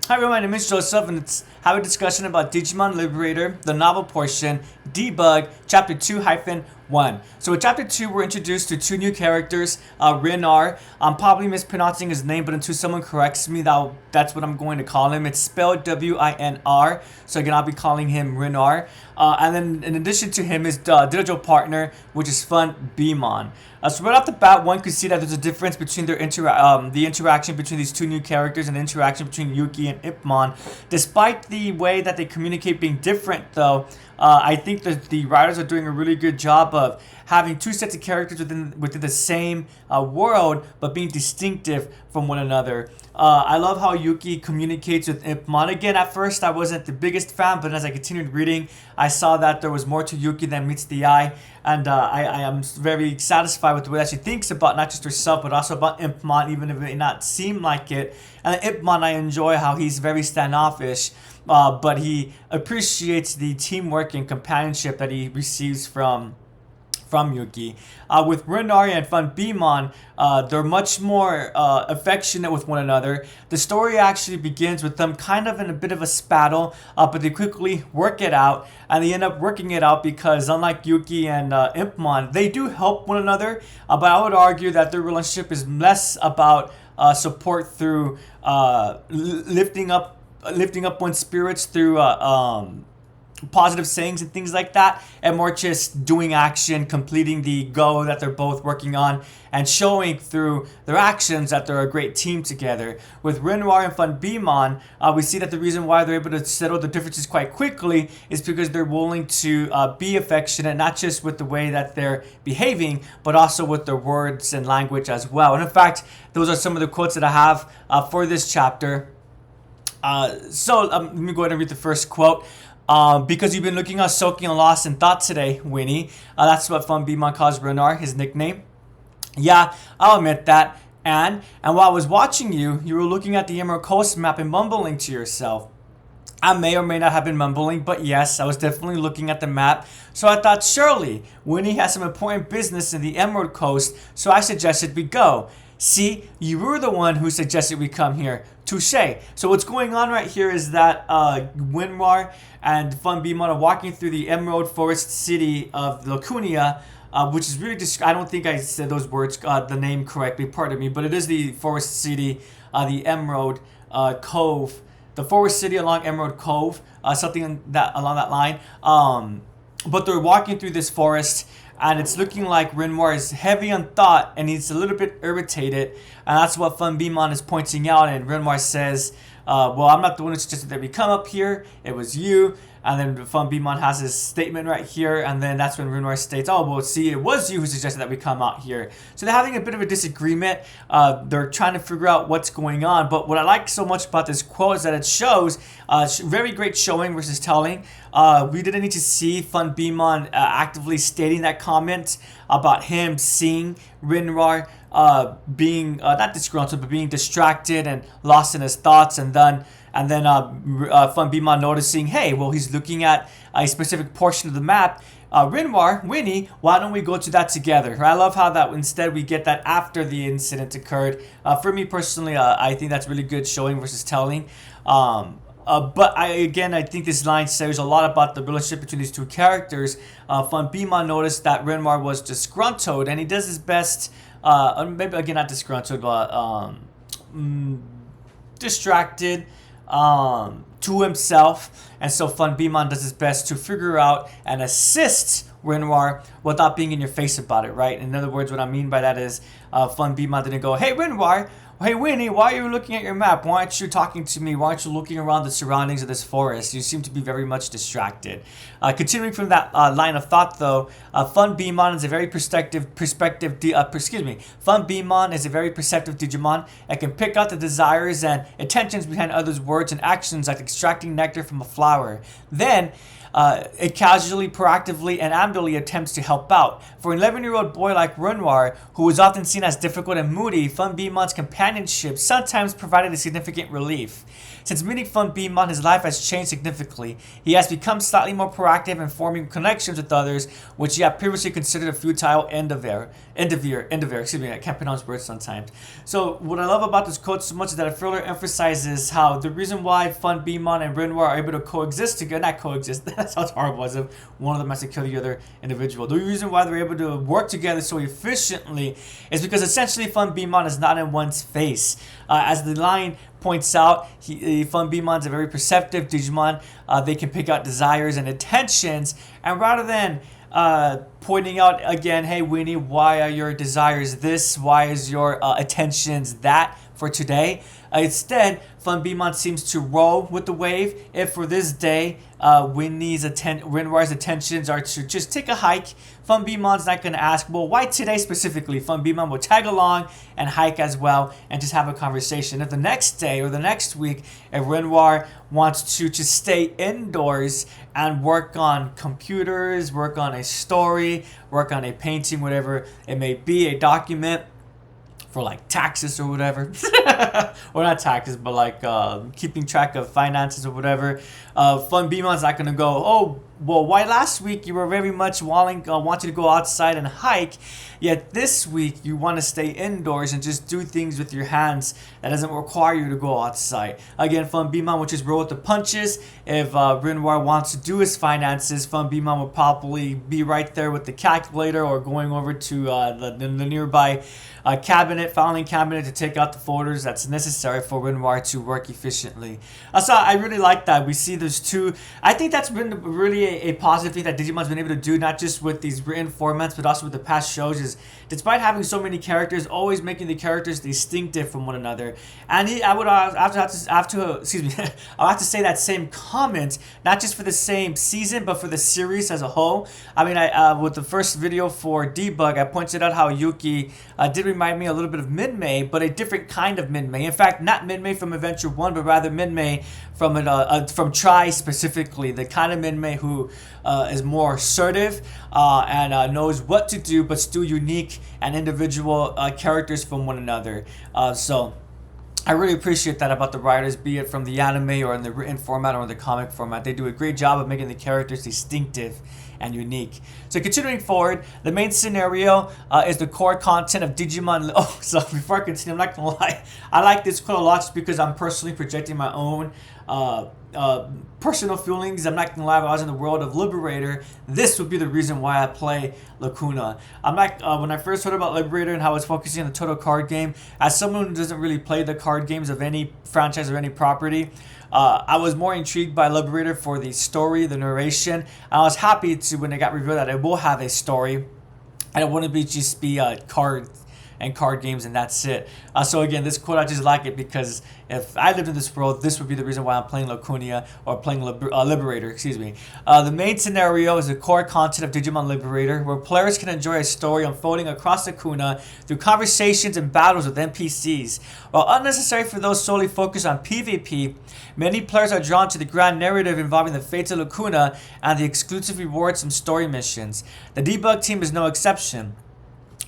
Hi everyone, my name is Joseph and let's have a discussion about Digimon Liberator, the novel portion, Debug, Chapter 2-1. So in Chapter 2, we're introduced to two new characters, Winr. I'm probably mispronouncing his name, but until someone corrects me, that's what I'm going to call him. It's spelled W-I-N-R, so again, I'll be calling him Winr. And then in addition to him is the digital partner, which is Digimon. So right off the bat, one could see that there's a difference between the interaction between these two new characters and the interaction between Yuki and Ipmon. Despite the way that they communicate being different, though, I think that the writers are doing a really good job of having two sets of characters within the same world, but being distinctive from one another. I love how Yuki communicates with Ipmon. Again, at first I wasn't the biggest fan, but as I continued reading, I saw that there was more to Yuki than meets the eye, and I am very satisfied with the way that she thinks about not just herself, but also about Ipmon, even if it may not seem like it. And Ipmon, I enjoy how he's very standoffish, but he appreciates the teamwork and companionship that he receives from Yuki. With Winr and Digimon, they're much more affectionate with one another. The story actually begins with them kind of in a bit of a spattle, but they quickly work it out, and they end up working it out because unlike Yuki and Impmon, they do help one another, but I would argue that their relationship is less about support through lifting up one's spirits through positive sayings and things like that, and more just doing action, completing the goal that they're both working on, and showing through their actions that they're a great team together. With Winr and Digimon, we see that the reason why they're able to settle the differences quite quickly is because they're willing to be affectionate, not just with the way that they're behaving, but also with their words and language as well. And in fact, those are some of the quotes that I have for this chapter. Let me go ahead and read the first quote. Because you've been looking at soaking and lost in thought today, Winnie. That's what Digimon calls Winr, his nickname. Yeah, I'll admit that. And while I was watching you, you were looking at the Emerald Coast map and mumbling to yourself. I may or may not have been mumbling, but yes, I was definitely looking at the map. So I thought, surely, Winnie has some important business in the Emerald Coast, so I suggested we go. See, you were the one who suggested we come here. Touche. So what's going on right here is that Winr and Digimon are walking through the Emerald Forest City of Lacunia, which is really I don't think I said those words, the name correctly, pardon me, but it is the Forest City, the Emerald Cove, the Forest City along Emerald Cove, something along that line. But they're walking through this forest, and it's looking like Winr is heavy on thought and he's a little bit irritated, and that's what Digimon is pointing out. And Winr says, well, I'm not the one who suggested that we come up here, it was you. And then Digimon has his statement right here, and then that's when Winr states, oh, well, see, it was you who suggested that we come out here. So they're having a bit of a disagreement. They're trying to figure out what's going on. But what I like so much about this quote is that it shows very great showing versus telling. We didn't need to see Digimon actively stating that comment about him seeing Winr being not disgruntled, but being distracted and lost in his thoughts, and then Digimon noticing, hey, well, he's looking at a specific portion of the map. Winnie, why don't we go to that together? I love how that instead we get that after the incident occurred. For me personally, I think that's really good showing versus telling. But I think this line says a lot about the relationship between these two characters. Digimon noticed that Winr was disgruntled, and he does his best, maybe again not disgruntled, but distracted to himself, and so Digimon does his best to figure out and assist Winr without being in your face about it, right? In other words, what I mean by that is Digimon didn't go, hey Winr, hey Winnie, why are you looking at your map? Why aren't you talking to me? Why aren't you looking around the surroundings of this forest? You seem to be very much distracted. Continuing from that line of thought, though, Digimon is a very perceptive Digimon and can pick out the desires and intentions behind others' words and actions, like extracting nectar from a flower. Then, it casually, proactively, and ambly attempts to help out. For an 11-year-old boy like Winr, who was often seen as difficult and moody, Fun Beemon's companionship sometimes provided a significant relief. Since meeting Fun Beemon, his life has changed significantly. He has become slightly more proactive in forming connections with others, which he had previously considered a futile endeavor. Excuse me, I can't pronounce words sometimes. So what I love about this quote so much is that it further emphasizes how the reason why Fun Beemon and Winr are able to coexist together, not coexist, that sounds horrible, as if one of them has to kill the other individual. The reason why they're able to work together so efficiently is because essentially Fun Beemon is not in one's face. As the line points out, Fun Beemon's a very perceptive Digimon. They can pick out desires and intentions, and rather than pointing out again, hey Winnie, why are your desires this? Why is your attentions that for today? Instead, Fun Beemon seems to roll with the wave. If for this day, Winr's attentions are to just take a hike, Fun Beemon's not going to ask, well, why today specifically? Fun Beemon will tag along and hike as well and just have a conversation. If the next day or the next week, if Winr wants to just stay indoors and work on computers, work on a story, work on a painting, whatever it may be, a document, for like taxes or whatever, or not taxes, but like keeping track of finances or whatever. Fun Beemon's not gonna go, oh, well, why last week you were very much wanting to go outside and hike, yet this week you want to stay indoors and just do things with your hands that doesn't require you to go outside. Again, Fun Beemon will just roll with the punches. If Winr wants to do his finances, Fun Beemon will probably be right there with the calculator or going over to the nearby filing cabinet to take out the folders that's necessary for Winr to work efficiently. So I really like that. We see there's two. I think that's been really a positive thing that Digimon's been able to do, not just with these written formats, but also with the past shows, is despite having so many characters, always making the characters distinctive from one another. And I'll have to say that same comment, not just for the same season, but for the series as a whole. I mean, with the first video for Debug, I pointed out how Yuki did remind me a little bit of Min-Mei, but a different kind of Min-Mei. In fact, not Min-Mei from Adventure 1, but rather Min-Mei from Tri specifically, the kind of Min-Mei who is more assertive and knows what to do, but still unique and individual characters from one another. So I really appreciate that about the writers, be it from the anime or in the written format or in the comic format. They do a great job of making the characters distinctive and unique. So continuing forward, the main scenario is the core content of Digimon. Oh, so before I continue, I'm not gonna lie, I like this quite a lot just because I'm personally projecting my own personal feelings. I'm not gonna lie, if I was in the world of Liberator, this would be the reason why I play Lacuna. I'm not when I first heard about Liberator and how it's focusing on the total card game, as someone who doesn't really play the card games of any franchise or any property, I was more intrigued by Liberator for the story, the narration. I was happy to when it got revealed that it will have a story and it wouldn't just be card games and that's it. So again, this quote, I just like it because if I lived in this world, this would be the reason why I'm playing Lacuna or playing Liberator, excuse me. The main scenario is the core content of Digimon Liberator, where players can enjoy a story unfolding across Lacuna through conversations and battles with NPCs. While unnecessary for those solely focused on PvP, many players are drawn to the grand narrative involving the fates of Lacuna and the exclusive rewards and story missions. The Debug team is no exception.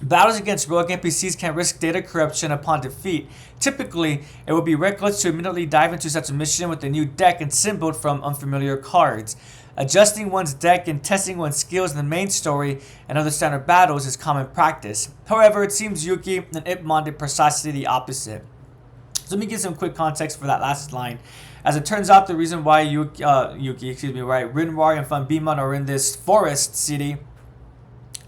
Battles against rogue NPCs can risk data corruption upon defeat. Typically, it would be reckless to immediately dive into such a mission with a new deck and symbol from unfamiliar cards. Adjusting one's deck and testing one's skills in the main story and other standard battles is common practice. However, it seems Yuki and Ipmon did precisely the opposite. So let me give some quick context for that last line. As it turns out, the reason why Winr and Fun Beemon are in this forest city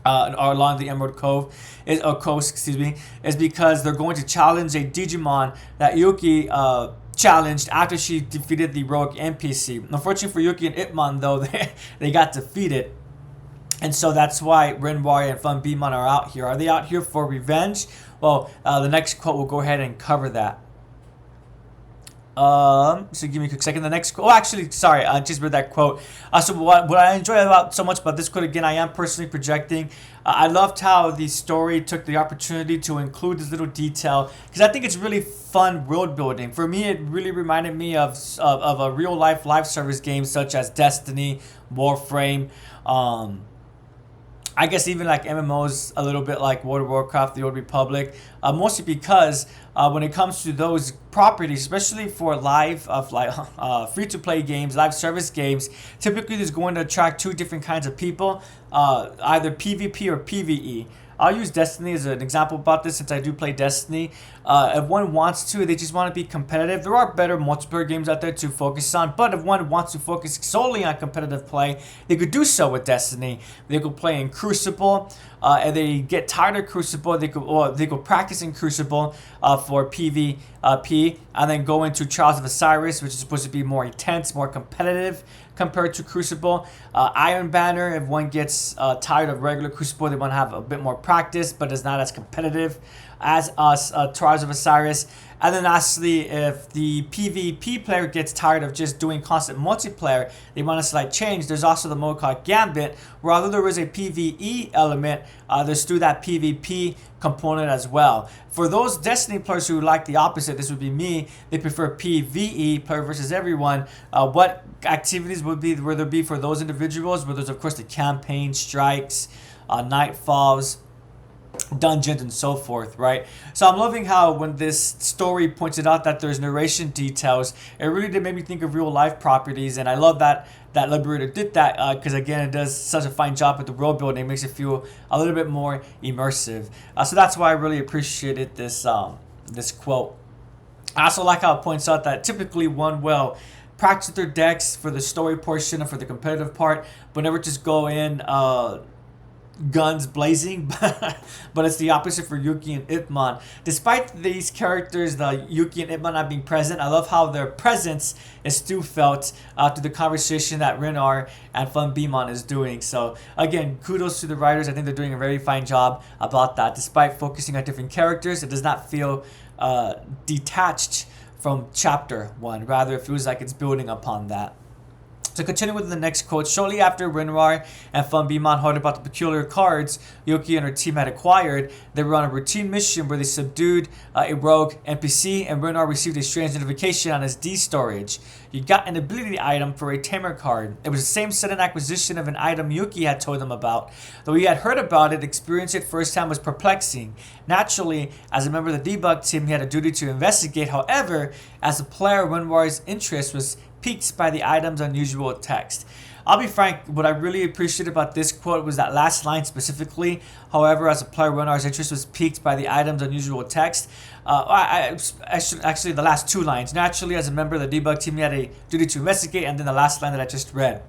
along the Emerald Coast, is because they're going to challenge a Digimon that Yuki challenged after she defeated the rogue NPC. Unfortunately for Yuki and Ipmon, though, they got defeated. And so that's why Winr and Fun Beemon are out here. Are they out here for revenge? Well, the next quote will go ahead and cover that. So give me a quick second. The next quote. Oh, actually, sorry, I just read that quote. So what I enjoy about so much about this quote, again, I am personally projecting. I loved how the story took the opportunity to include this little detail because I think it's really fun world building. For me, it really reminded me of a real life live service game such as Destiny, Warframe. I guess even like MMOs, a little bit like World of Warcraft, The Old Republic, mostly because when it comes to those properties, especially for live of like free-to-play games, live service games, typically there's going to attract two different kinds of people, either PvP or PvE. I'll use Destiny as an example about this since I do play Destiny. If one wants to, they just want to be competitive. There are better multiplayer games out there to focus on, but if one wants to focus solely on competitive play, they could do so with Destiny. They could play in Crucible, and they get tired of Crucible. They could practice in Crucible for PvP, and then go into Trials of Osiris, which is supposed to be more intense, more competitive compared to Crucible. Iron Banner, if one gets tired of regular Crucible, they want to have a bit more practice, but it's not as competitive as us, Trials of Osiris. And then lastly, if the PvP player gets tired of just doing constant multiplayer, they want a slight change. There's also the mode called Gambit, where although there is a PvE element, there's still that PvP component as well. For those Destiny players who like the opposite, this would be me, they prefer PvE, player versus everyone. What activities would there be for those individuals? Well, there's of course the campaign, strikes, nightfalls, dungeons, and so forth, right? So I'm loving how when this story pointed out that there's narration details, it really did make me think of real life properties, and I love that Liberator did that because again, it does such a fine job with the world building. It makes it feel a little bit more immersive. So that's why I really appreciated this this quote. I also like how it points out that typically one will practice their decks for the story portion and for the competitive part, but never just go in guns blazing. But it's the opposite for Yuki and Ipman. Despite these characters, the Yuki and Ipman not being present, I love how their presence is still felt through the conversation that Winr and Funbimon is doing. So again, kudos to the writers. I think they're doing a very fine job about that. Despite focusing on different characters, it does not feel detached from chapter 1. Rather, it feels like it's building upon that. To continue with the next quote, shortly after Winr and Funbimon heard about the peculiar cards Yuki and her team had acquired, they were on a routine mission where they subdued a rogue NPC, and Winr received a strange notification on his D storage. You got an ability item for a tamer card. It was the same sudden acquisition of an item Yuki had told them about. Though he had heard about it, experiencing it firsthand was perplexing. Naturally, as a member of the Debug team, he had a duty to investigate. However, as a player, Winr's interest was piqued by the item's unusual text. I'll be frank, what I really appreciated about this quote was that last line specifically. However, as a player, Winr's interest was piqued by the item's unusual text. Actually, the last two lines. Naturally, as a member of the Debug team, he had a duty to investigate, and then the last line that I just read.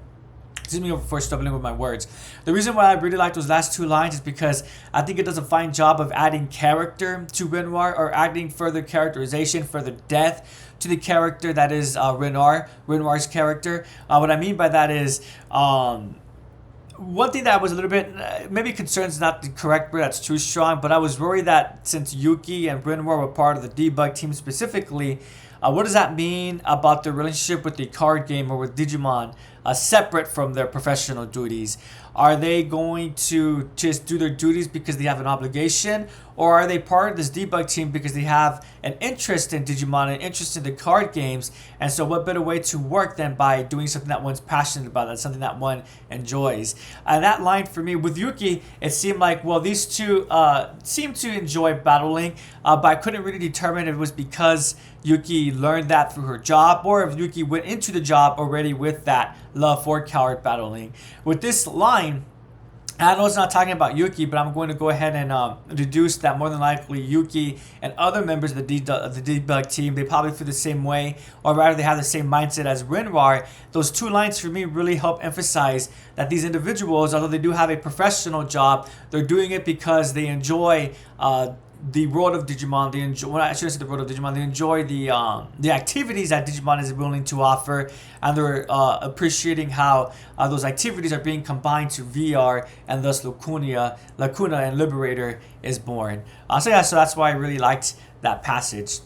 Excuse me for stumbling with my words. The reason why I really like those last two lines is because I think it does a fine job of adding character to Winr, or adding further characterization, further depth to the character that is Winr's character. What I mean by that is, one thing that I was a little bit, maybe concerned is not the correct word, that's too strong, but I was worried that since Yuki and Winr were part of the Debug team specifically, what does that mean about their relationship with the card game or with Digimon, separate from their professional duties? Are they going to just do their duties because they have an obligation? Or are they part of this Debug team because they have an interest in Digimon, an interest in the card games? And so what better way to work than by doing something that one's passionate about, that's something that one enjoys? And that line for me, with Yuki, it seemed like, well, these two seemed to enjoy battling, but I couldn't really determine if it was because Yuki learned that through her job, or if Yuki went into the job already with that love for card battling. With this line, I know it's not talking about Yuki, but I'm going to go ahead and deduce that more than likely Yuki and other members of the Debug team, they probably feel the same way, or rather they have the same mindset as Winr. Those two lines for me really help emphasize that these individuals, although they do have a professional job, they're doing it because they enjoy the world of Digimon. They enjoy, well, I shouldn't say the world of Digimon. They enjoy the activities that Digimon is willing to offer, and they're appreciating how those activities are being combined to VR, and thus Lacuna and Liberator is born. So that's why I really liked that passage.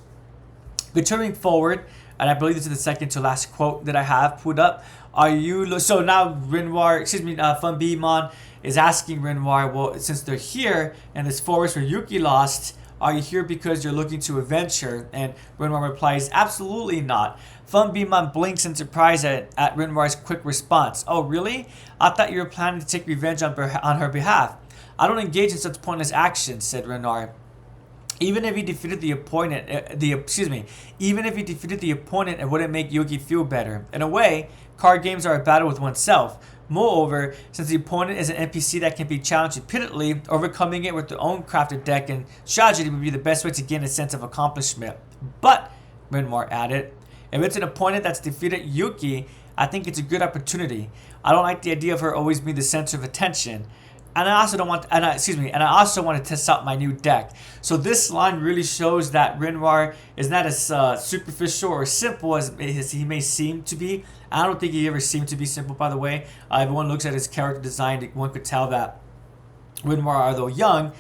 Continuing forward, and I believe this is the second to last quote that I have put up. Are you so now Winr, Funbimon is asking Winr, well, since they're here in this forest where Yuki lost, are you here because you're looking to avenge her? And Winr replies, absolutely not. Funbimon blinks in surprise at Winr's quick response. Oh, really? I thought you were planning to take revenge on her behalf. I don't engage in such pointless actions, said Winr. Even if he defeated the opponent, even if he defeated the opponent, it wouldn't make Yuki feel better. In a way, card games are a battle with oneself. Moreover, since the opponent is an NPC that can be challenged repeatedly, overcoming it with their own crafted deck and strategy would be the best way to gain a sense of accomplishment. But, Winr added, if it's an opponent that's defeated Yuki, I think it's a good opportunity. I don't like the idea of her always being the center of attention. And I also I also want to test out my new deck. So this line really shows that Winr is not as superficial or simple as he may seem to be. I don't think he ever seemed to be simple, by the way. Everyone looks at his character design, one could tell that Winr, although young,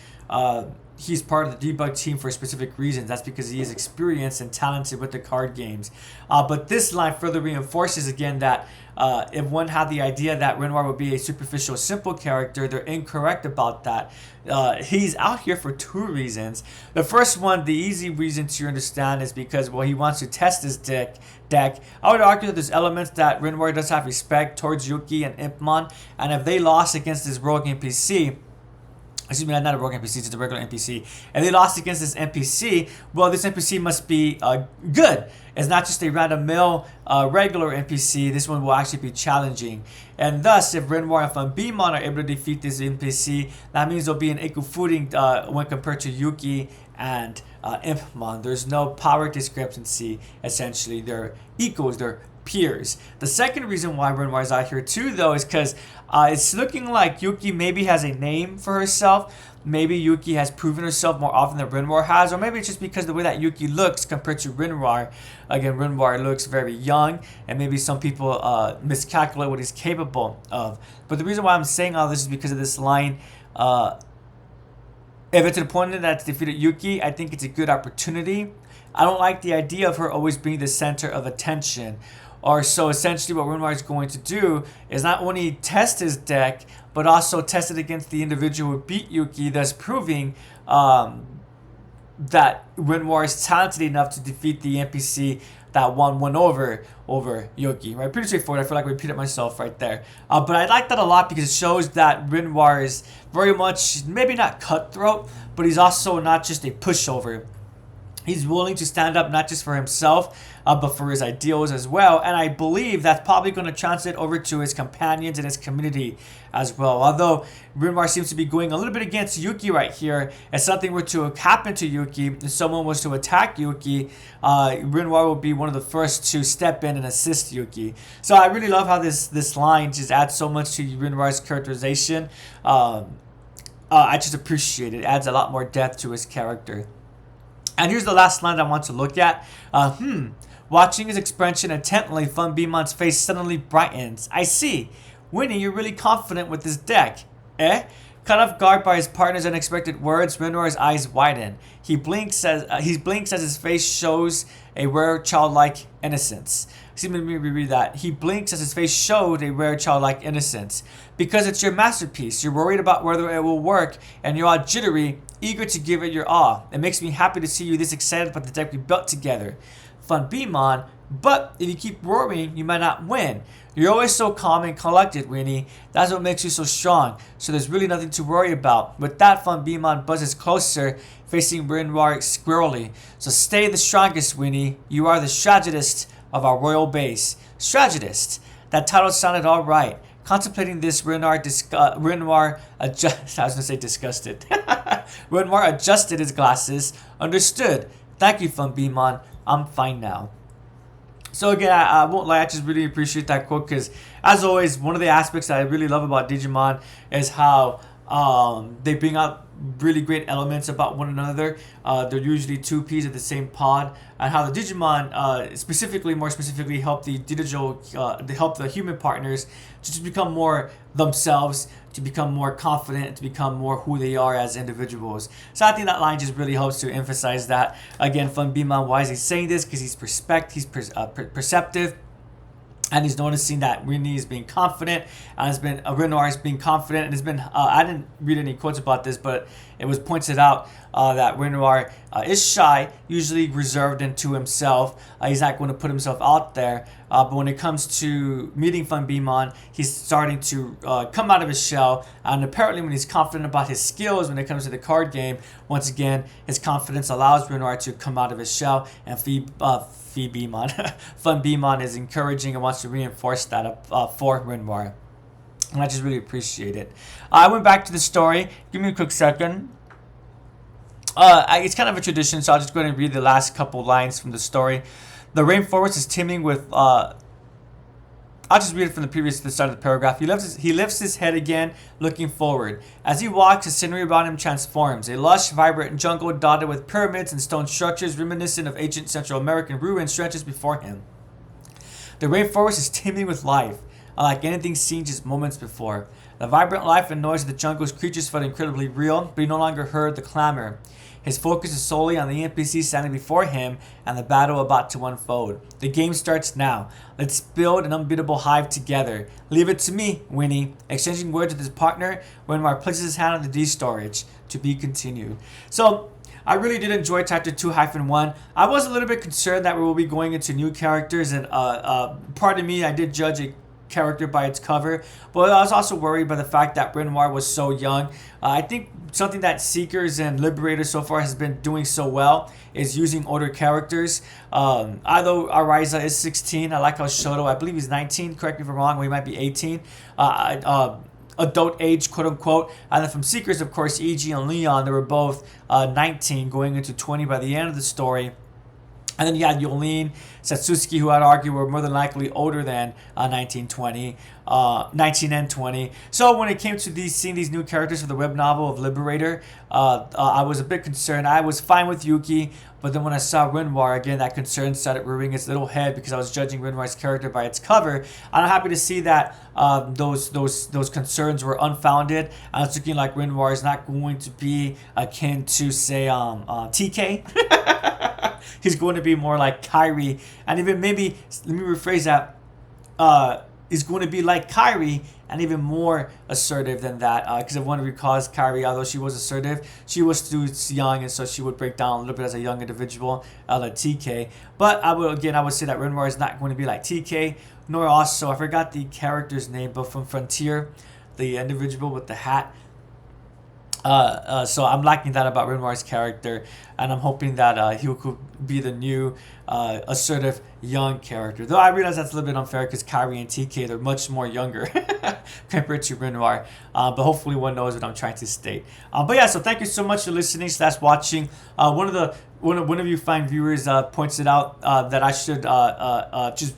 he's part of the Debug team for specific reasons. That's because he is experienced and talented with the card games. But this line further reinforces again that if one had the idea that Winr would be a superficial, simple character, they're incorrect about that. He's out here for two reasons. The first one, the easy reason to understand, is because, well, he wants to test his deck. I would argue that there's elements that Winr does have respect towards Yuki and Impmon, and if they lost against this rogue NPC, not a rogue NPC, it's a regular NPC. And they lost against this NPC, well, this NPC must be good. It's not just a random mill regular NPC. This one will actually be challenging. And thus, if Winr and Funbimon are able to defeat this NPC, that means they'll be an equal footing when compared to Yuki and Impmon. There's no power discrepancy, essentially. They're equals, they're peers. The second reason why Winr is out here too, though, is because it's looking like Yuki maybe has a name for herself. Maybe Yuki has proven herself more often than Winr has, or maybe it's just because the way that Yuki looks compared to Winr. Again, Winr looks very young, and maybe some people miscalculate what he's capable of. But the reason why I'm saying all this is because of this line. If it's an opponent that's defeated Yuki, I think it's a good opportunity. I don't like the idea of her always being the center of attention. Or so essentially what Winr is going to do is not only test his deck, but also test it against the individual who beat Yuki, thus proving that Winr is talented enough to defeat the NPC that won over Yuki. Right? Pretty straightforward. I feel like I repeated myself right there. But I like that a lot because it shows that Winr is very much, maybe not cutthroat, but he's also not just a pushover. He's willing to stand up not just for himself, but for his ideals as well. And I believe that's probably going to translate over to his companions and his community as well. Although Winr seems to be going a little bit against Yuki right here. If something were to happen to Yuki, if someone was to attack Yuki, Winr will be one of the first to step in and assist Yuki. So I really love how this line just adds so much to Winr's characterization. I just appreciate it. It adds a lot more depth to his character. And here's the last line I want to look at. Watching his expression intently, Funbimon's face suddenly brightens. I see. Winnie, you're really confident with this deck. Eh? Caught off guard by his partner's unexpected words, Winr's eyes widen. He blinks as his face shows a rare childlike innocence. Let me reread that. He blinks as his face showed a rare childlike innocence. Because it's your masterpiece, you're worried about whether it will work, and you're all jittery, eager to give it your all. It makes me happy to see you this excited about the deck we built together. Funbimon, but if you keep worrying, you might not win. You're always so calm and collected, Winnie. That's what makes you so strong. So there's really nothing to worry about. With that, Funbimon buzzes closer, facing Winr squarely. So stay the strongest, Winnie. You are the strategist of our royal base. Strategist. That title sounded all right. Contemplating this, Winr adjusted his glasses. Understood. Thank you, Funbimon. I'm fine now. So again, I won't lie, I just really appreciate that quote because, as always, one of the aspects that I really love about Digimon is how They bring out really great elements about one another. They're usually two peas of the same pod, and how the Digimon, more specifically, help the they help the human partners to just become more themselves, to become more confident, to become more who they are as individuals. So I think that line just really helps to emphasize that. Again, Funbimon, why is he saying this? Because he's perceptive. And he's noticing that Winnie is being confident, and has been Winr is being confident, and has been. I didn't read any quotes about this, but it was pointed out that Winr is shy, usually reserved into himself. He's not going to put himself out there. But when it comes to meeting Funbimon, he's starting to come out of his shell. And apparently, when he's confident about his skills, when it comes to the card game, once again, his confidence allows Winr to come out of his shell, and Funbimon is encouraging and wants to reinforce that for Winr. And I just really appreciate it. I went back to the story. Give me a quick second. It's kind of a tradition, so I'll just go ahead and read the last couple lines from the story. The rainforest is teeming with... I'll just read it from the start of the paragraph. He lifts his head again, looking forward. As he walks, the scenery around him transforms. A lush, vibrant jungle dotted with pyramids and stone structures reminiscent of ancient Central American ruins stretches before him. The rainforest is teeming with life, unlike anything seen just moments before. The vibrant life and noise of the jungle's creatures felt incredibly real, but he no longer heard the clamor. His focus is solely on the NPC standing before him and the battle about to unfold. The game starts now. Let's build an unbeatable hive together. Leave it to me, Winnie. Exchanging words with his partner, Winr places his hand on the D storage. To be continued. So, I really did enjoy Chapter 2-1. I was a little bit concerned that we will be going into new characters, and pardon me, I did judge a character by its cover, but I was also worried by the fact that Winr was so young. I think something that Seekers and Liberator so far has been doing so well is using older characters. Although Ariza is 16, I like how Shoto, I believe he's 19, correct me if I'm wrong, or he might be 18. Adult age, quote unquote. And then from Seekers, of course, EG and Leon, they were both 19 going into 20 by the end of the story. And then you had Yolene, Satsuki, who I'd argue were more than likely older than 19 and 20. So when it came to seeing these new characters for the web novel of Liberator, I was a bit concerned. I was fine with Yuki, but then when I saw Winr, again, that concern started rearing its little head because I was judging Winr's character by its cover. And I'm happy to see that those concerns were unfounded. And it's looking like Winr is not going to be akin to, say, TK. He's going to be more like Kyrie, and even maybe, let me rephrase that, is going to be like Kyrie and even more assertive than that, because if one recalls Kyrie, although she was assertive, she was still young, and so she would break down a little bit as a young individual, like TK. But I would say that Winr is not going to be like TK, nor also, I forgot the character's name, but from Frontier, the individual with the hat. So I'm liking that about Winr's character, and I'm hoping that he could be the new assertive young character. Though I realize that's a little bit unfair because Kyrie and TK, they're much more younger compared to Winr. But hopefully one knows what I'm trying to state. But yeah, so thank you so much for listening / watching. One of you fine viewers pointed out that I should just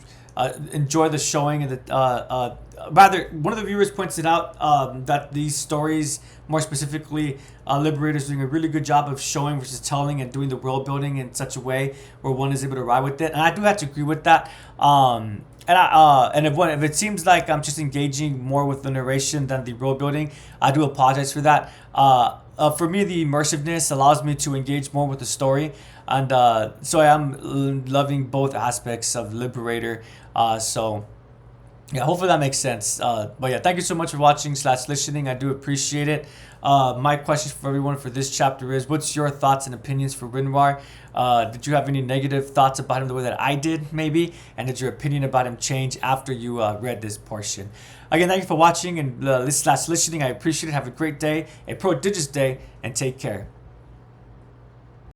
enjoy the showing, and rather, one of the viewers pointed out that these stories, more specifically, Liberator is doing a really good job of showing versus telling and doing the world building in such a way where one is able to ride with it. And I do have to agree with that. And if it seems like I'm just engaging more with the narration than the world building, I do apologize for that. For me, the immersiveness allows me to engage more with the story. And so I am loving both aspects of Liberator. So yeah, hopefully that makes sense. But yeah, thank you so much for watching / listening. I do appreciate it. My question for everyone for this chapter is, what's your thoughts and opinions for Winr? Did you have any negative thoughts about him the way that I did, maybe? And did your opinion about him change after you read this portion? Again, thank you for watching and / listening. I appreciate it. Have a great day, a prodigious day, and take care.